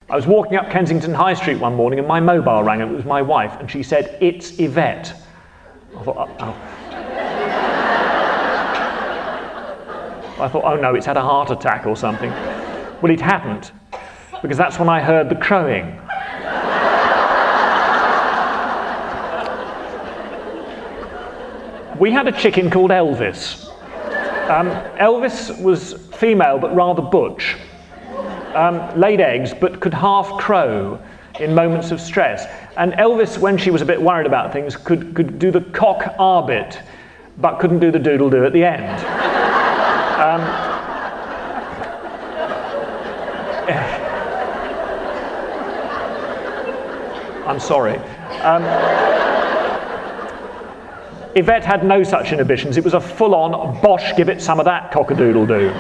I was walking up Kensington High Street one morning and my mobile rang, and it was my wife, and she said, "It's Yvette." I thought, oh no, it's had a heart attack or something. Well, it hadn't, because that's when I heard the crowing. We had a chicken called Elvis. Elvis was female but rather butch. Laid eggs but could half crow in moments of stress. And Elvis, when she was a bit worried about things, could do the cock-R bit, but couldn't do the doodle-do at the end. I'm sorry. Yvette had no such inhibitions. It was a full-on, Bosh, give it some of that cock-a-doodle-doo.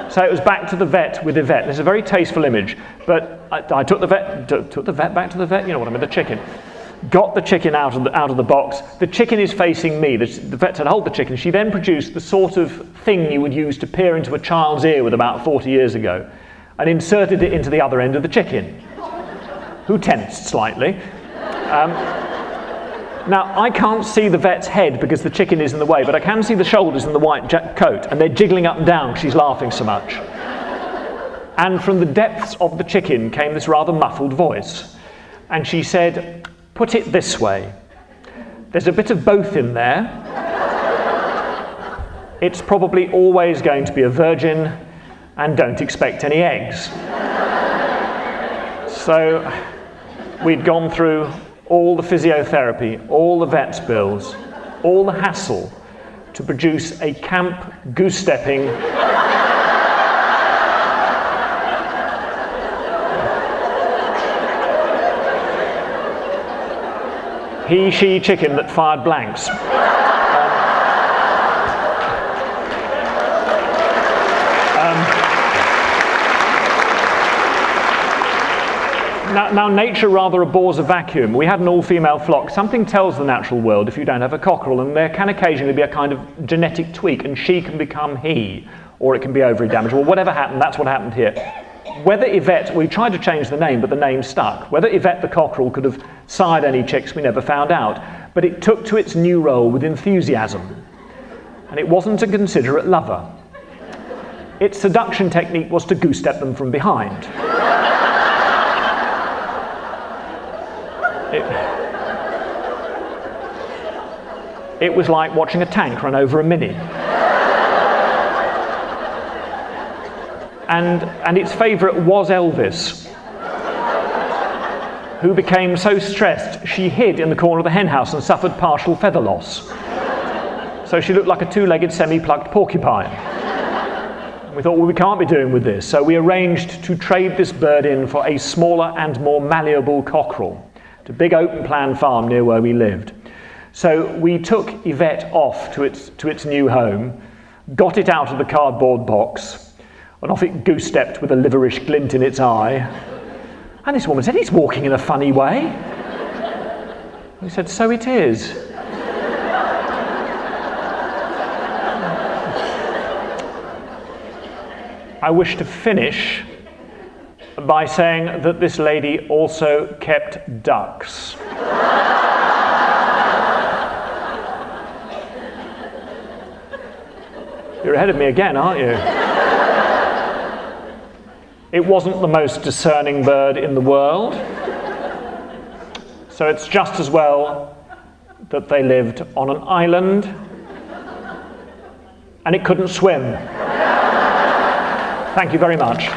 So it was back to the vet with Yvette. This is a very tasteful image, but I took the vet back to the vet, you know what I mean, the chicken. Got the chicken out of the box. The chicken is facing me. The vet said, hold the chicken. She then produced the sort of thing you would use to peer into a child's ear with about 40 years ago, and inserted it into the other end of the chicken, who tensed slightly. Now, I can't see the vet's head because the chicken is in the way, but I can see the shoulders and the white coat, and they're jiggling up and down because she's laughing so much. And from the depths of the chicken came this rather muffled voice. And she said, "Put it this way. There's a bit of both in there. It's probably always going to be a virgin, and don't expect any eggs." So we'd gone through all the physiotherapy, all the vet's bills, all the hassle to produce a camp goose-stepping he-she chicken that fired blanks. Now, nature rather abhors a vacuum. We had an all-female flock. Something tells the natural world if you don't have a cockerel, and there can occasionally be a kind of genetic tweak, and she can become he, or it can be ovary damage. Well, whatever happened, that's what happened here. Whether Yvette, we tried to change the name, but the name stuck. Whether Yvette the cockerel could have sired any chicks, we never found out. But it took to its new role with enthusiasm, and it wasn't a considerate lover. Its seduction technique was to goose-step them from behind. It was like watching a tank run over a Mini. And its favourite was Elvis, who became so stressed she hid in the corner of the henhouse and suffered partial feather loss. So she looked like a two-legged semi-plucked porcupine. We thought, well, we can't be doing with this. So we arranged to trade this bird in for a smaller and more malleable cockerel, a big open plan farm near where we lived. So we took Yvette off to its new home, got it out of the cardboard box, and off it goose-stepped with a liverish glint in its eye. And this woman said, "He's walking in a funny way." We said, "So it is." I wish to finish by saying that this lady also kept ducks. You're ahead of me again, aren't you? It wasn't the most discerning bird in the world, so it's just as well that they lived on an island and it couldn't swim. Thank you very much.